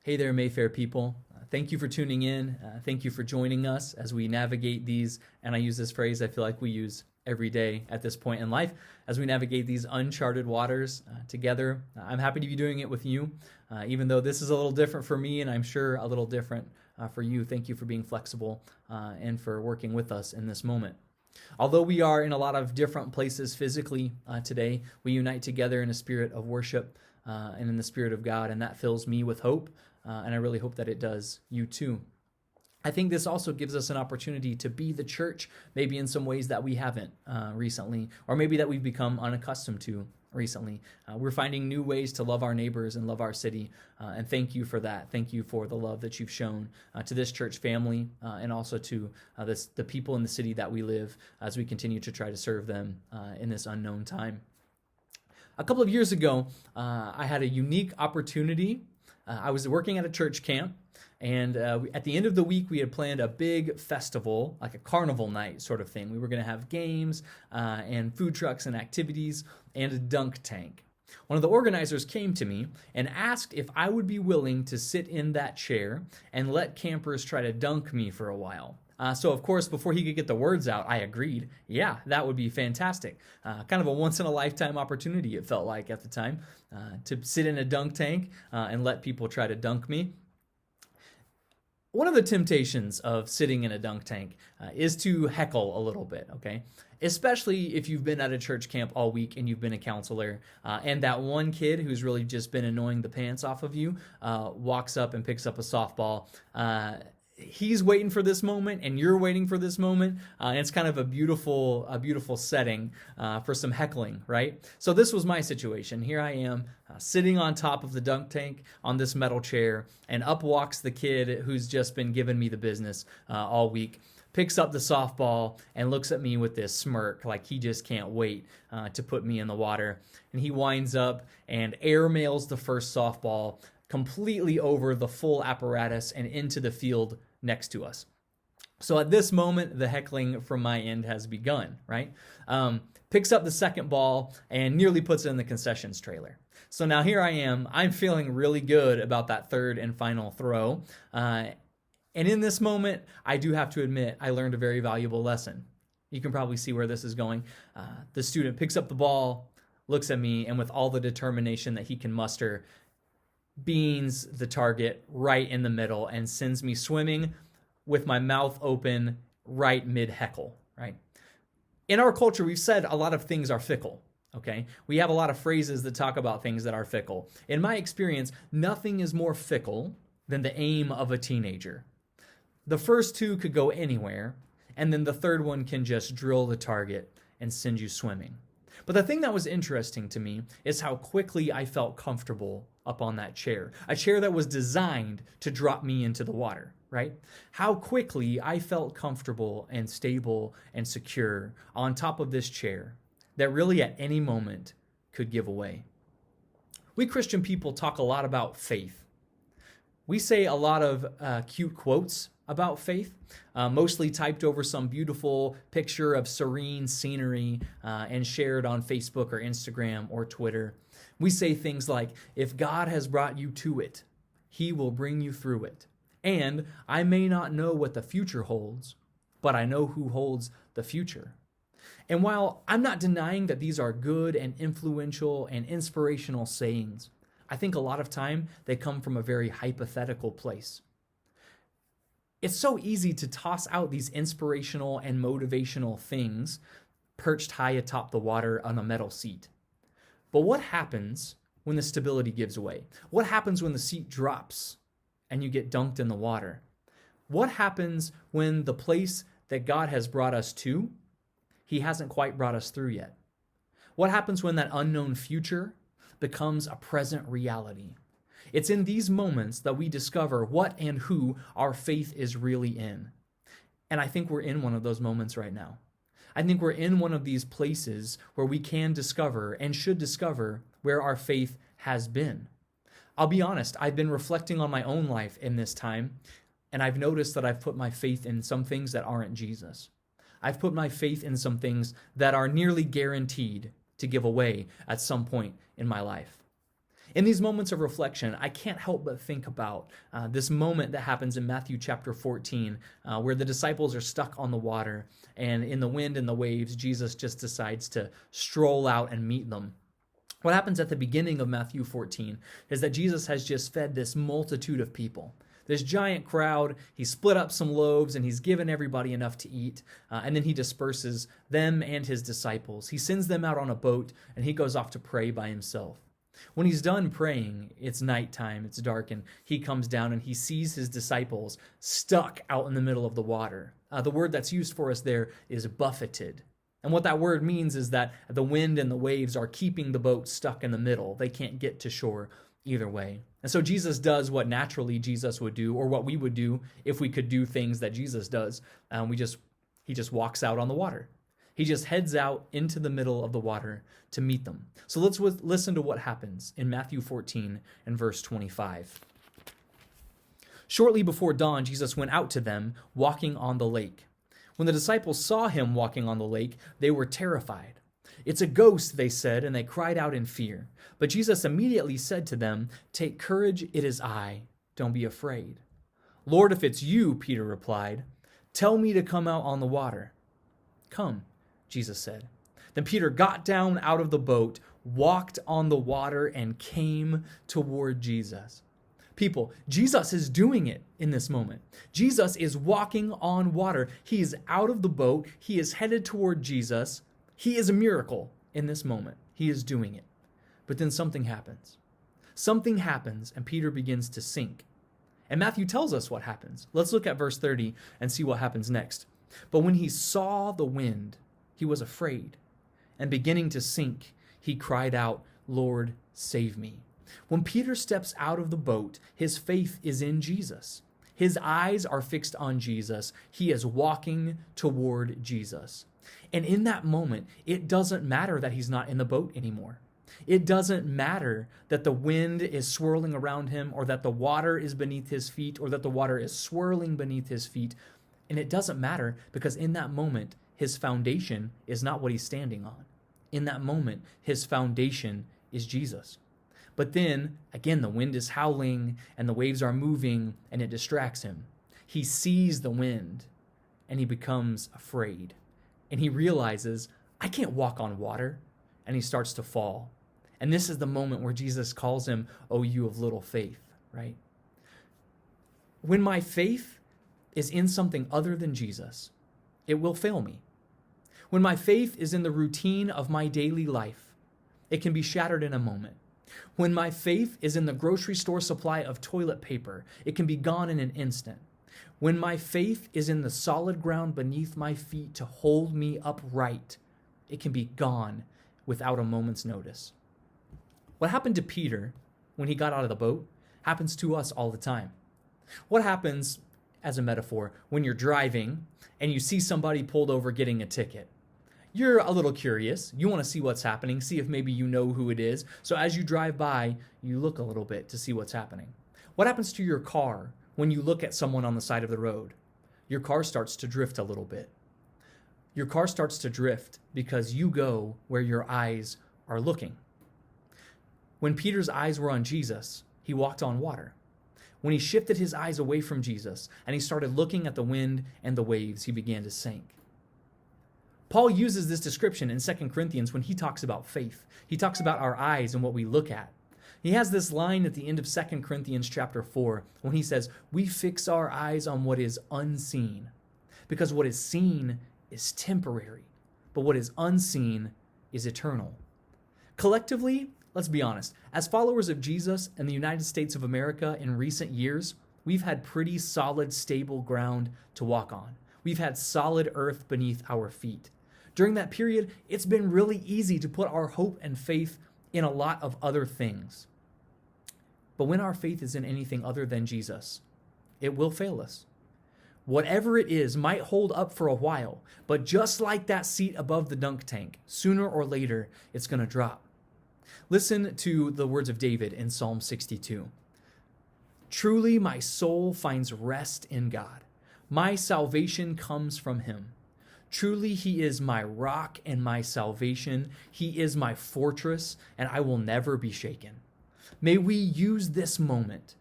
Hey there, Mayfair people. Thank you for tuning in. Thank you for joining us as we navigate these, and I use this phrase I feel like we use every day at this point in life, as we navigate these uncharted waters together. I'm happy to be doing it with you, even though this is a little different for me, and I'm sure a little different for you. Thank you for being flexible and for working with us in this moment. Although we are in a lot of different places physically today, we unite together in a spirit of worship and in the Spirit of God, and that fills me with hope, and I really hope that it does you too. I think this also gives us an opportunity to be the church, maybe in some ways that we haven't recently, or maybe that we've become unaccustomed to recently. We're finding new ways to love our neighbors and love our city, and thank you for that. Thank you for the love that you've shown to this church family and also to the people in the city that we live as we continue to try to serve them in this unknown time. A couple of years ago, I had a unique opportunity. I was working at a church camp, and at the end of the week, we had planned a big festival, like a carnival night sort of thing. We were going to have games and food trucks and activities and a dunk tank. One of the organizers came to me and asked if I would be willing to sit in that chair and let campers try to dunk me for a while. So, of course, before he could get the words out, I agreed. Yeah, that would be fantastic. Kind of a once-in-a-lifetime opportunity, it felt like at the time, to sit in a dunk tank and let people try to dunk me. One of the temptations of sitting in a dunk tank is to heckle a little bit, okay? Especially if you've been at a church camp all week and you've been a counselor, and that one kid who's really just been annoying the pants off of you walks up and picks up a softball. He's waiting for this moment and you're waiting for this moment. And it's kind of a beautiful setting for some heckling, right? So this was my situation. Here I am sitting on top of the dunk tank on this metal chair, and up walks the kid who's just been giving me the business all week, picks up the softball and looks at me with this smirk like he just can't wait to put me in the water. And he winds up and airmails the first softball completely over the full apparatus and into the field next to us. So at this moment, the heckling from my end has begun, right? Picks up the second ball and nearly puts it in the concessions trailer. So now here I am. I'm feeling really good about that third and final throw. And in this moment, I do have to admit, I learned a very valuable lesson. You can probably see where this is going. The student picks up the ball, looks at me, and with all the determination that he can muster, beans the target right in the middle and sends me swimming with my mouth open right mid-heckle, right? In our culture, we've said a lot of things are fickle, okay? We have a lot of phrases that talk about things that are fickle. In my experience, nothing is more fickle than the aim of a teenager. The first two could go anywhere, and then the third one can just drill the target and send you swimming. But the thing that was interesting to me is how quickly I felt comfortable up on that chair, a chair that was designed to drop me into the water, right? How quickly I felt comfortable and stable and secure on top of this chair that really at any moment could give away. We Christian people talk a lot about faith. We say a lot of cute quotes about faith, mostly typed over some beautiful picture of serene scenery and shared on Facebook or Instagram or Twitter. We say things like, if God has brought you to it, he will bring you through it. And I may not know what the future holds, but I know who holds the future. And while I'm not denying that these are good and influential and inspirational sayings, I think a lot of time they come from a very hypothetical place. It's so easy to toss out these inspirational and motivational things perched high atop the water on a metal seat. But what happens when the stability gives away? What happens when the seat drops and you get dunked in the water? What happens when the place that God has brought us to, he hasn't quite brought us through yet? What happens when that unknown future becomes a present reality? It's in these moments that we discover what and who our faith is really in. And I think we're in one of those moments right now. I think we're in one of these places where we can discover and should discover where our faith has been. I'll be honest, I've been reflecting on my own life in this time, and I've noticed that I've put my faith in some things that aren't Jesus. I've put my faith in some things that are nearly guaranteed to give away at some point in my life. In these moments of reflection, I can't help but think about this moment that happens in Matthew chapter 14, where the disciples are stuck on the water, and in the wind and the waves, Jesus just decides to stroll out and meet them. What happens at the beginning of Matthew 14 is that Jesus has just fed this multitude of people. This giant crowd, he split up some loaves and he's given everybody enough to eat. And then he disperses them and his disciples. He sends them out on a boat and he goes off to pray by himself. When he's done praying, it's nighttime, it's dark, and he comes down and he sees his disciples stuck out in the middle of the water. The word that's used for us there is buffeted. And what that word means is that the wind and the waves are keeping the boat stuck in the middle. They can't get to shore either way. And so Jesus does what naturally Jesus would do, or what we would do if we could do things that Jesus does. He just walks out on the water. He just heads out into the middle of the water to meet them. So let's listen to what happens in Matthew 14 and verse 25. Shortly before dawn, Jesus went out to them, walking on the lake. When the disciples saw him walking on the lake, they were terrified. "It's a ghost," they said, and they cried out in fear. But Jesus immediately said to them, "Take courage, it is I. Don't be afraid." "Lord, if it's you," Peter replied, "tell me to come out on the water." "Come," Jesus said. Then Peter got down out of the boat, walked on the water, and came toward Jesus. People, Jesus is doing it in this moment. Jesus is walking on water. He is out of the boat. He is headed toward Jesus. He is a miracle in this moment. He is doing it. But then something happens. Something happens, and Peter begins to sink. And Matthew tells us what happens. Let's look at verse 30 and see what happens next. "But when he saw the wind, he was afraid, and beginning to sink, he cried out, 'Lord, save me.'" When Peter steps out of the boat, his faith is in Jesus. His eyes are fixed on Jesus. He is walking toward Jesus. And in that moment, it doesn't matter that he's not in the boat anymore. It doesn't matter that the wind is swirling around him, or that the water is beneath his feet, or that the water is swirling beneath his feet. And it doesn't matter, because in that moment, his foundation is not what he's standing on. In that moment, his foundation is Jesus. But then, again, the wind is howling and the waves are moving and it distracts him. He sees the wind and he becomes afraid. And he realizes, I can't walk on water. And he starts to fall. And this is the moment where Jesus calls him, "Oh, you of little faith," right? When my faith is in something other than Jesus, it will fail me. When my faith is in the routine of my daily life, it can be shattered in a moment. When my faith is in the grocery store supply of toilet paper, it can be gone in an instant. When my faith is in the solid ground beneath my feet to hold me upright, it can be gone without a moment's notice. What happened to Peter when he got out of the boat happens to us all the time. What happens, as a metaphor, when you're driving and you see somebody pulled over getting a ticket? You're a little curious. You want to see what's happening, see if maybe you know who it is. So as you drive by, you look a little bit to see what's happening. What happens to your car when you look at someone on the side of the road? Your car starts to drift a little bit. Your car starts to drift because you go where your eyes are looking. When Peter's eyes were on Jesus, he walked on water. When he shifted his eyes away from Jesus and he started looking at the wind and the waves, he began to sink. Paul uses this description in 2 Corinthians when he talks about faith. He talks about our eyes and what we look at. He has this line at the end of 2 Corinthians chapter 4 when he says, "We fix our eyes on what is unseen, because what is seen is temporary, but what is unseen is eternal." Collectively, let's be honest, as followers of Jesus in the United States of America in recent years, we've had pretty solid, stable ground to walk on. We've had solid earth beneath our feet. During that period, it's been really easy to put our hope and faith in a lot of other things. But when our faith is in anything other than Jesus, it will fail us. Whatever it is might hold up for a while, but just like that seat above the dunk tank, sooner or later, it's going to drop. Listen to the words of David in Psalm 62. "Truly my soul finds rest in God. My salvation comes from him. Truly he is my rock and my salvation. He is my fortress, and I will never be shaken. May we use this moment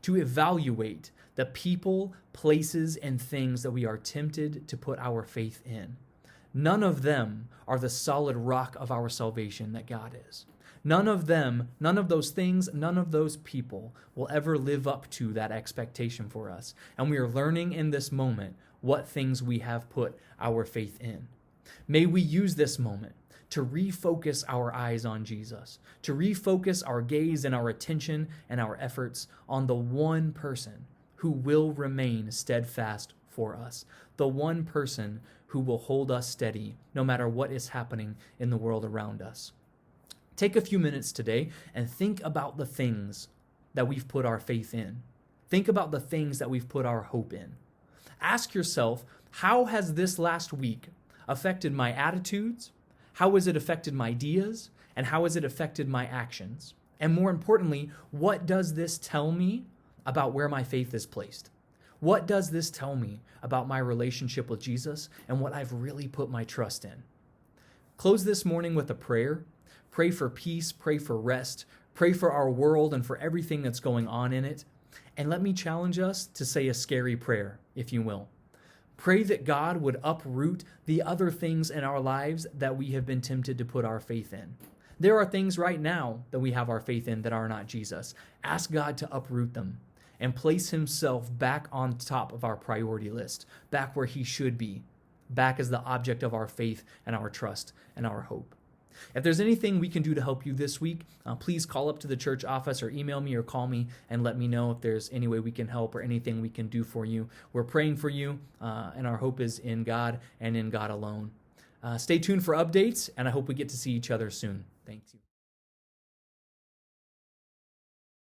to evaluate the people, places, and things that we are tempted to put our faith in. None of them are the solid rock of our salvation that God is. None of them, none of those things, none of those people will ever live up to that expectation for us. And we are learning in this moment what things we have put our faith in. May we use this moment to refocus our eyes on Jesus, to refocus our gaze and our attention and our efforts on the one person who will remain steadfast for us, the one person who will hold us steady no matter what is happening in the world around us. Take a few minutes today and think about the things that we've put our faith in. Think about the things that we've put our hope in. Ask yourself, how has this last week affected my attitudes? How has it affected my ideas? And how has it affected my actions? And more importantly, what does this tell me about where my faith is placed? What does this tell me about my relationship with Jesus and what I've really put my trust in? Close this morning with a prayer. Pray for peace, pray for rest, pray for our world and for everything that's going on in it. And let me challenge us to say a scary prayer, if you will. Pray that God would uproot the other things in our lives that we have been tempted to put our faith in. There are things right now that we have our faith in that are not Jesus. Ask God to uproot them and place himself back on top of our priority list, back where he should be, back as the object of our faith and our trust and our hope. If there's anything we can do to help you this week, please call up to the church office or email me or call me and let me know if there's any way we can help or anything we can do for you. We're praying for you, and our hope is in God and in God alone. Stay tuned for updates, and I hope we get to see each other soon. Thank you.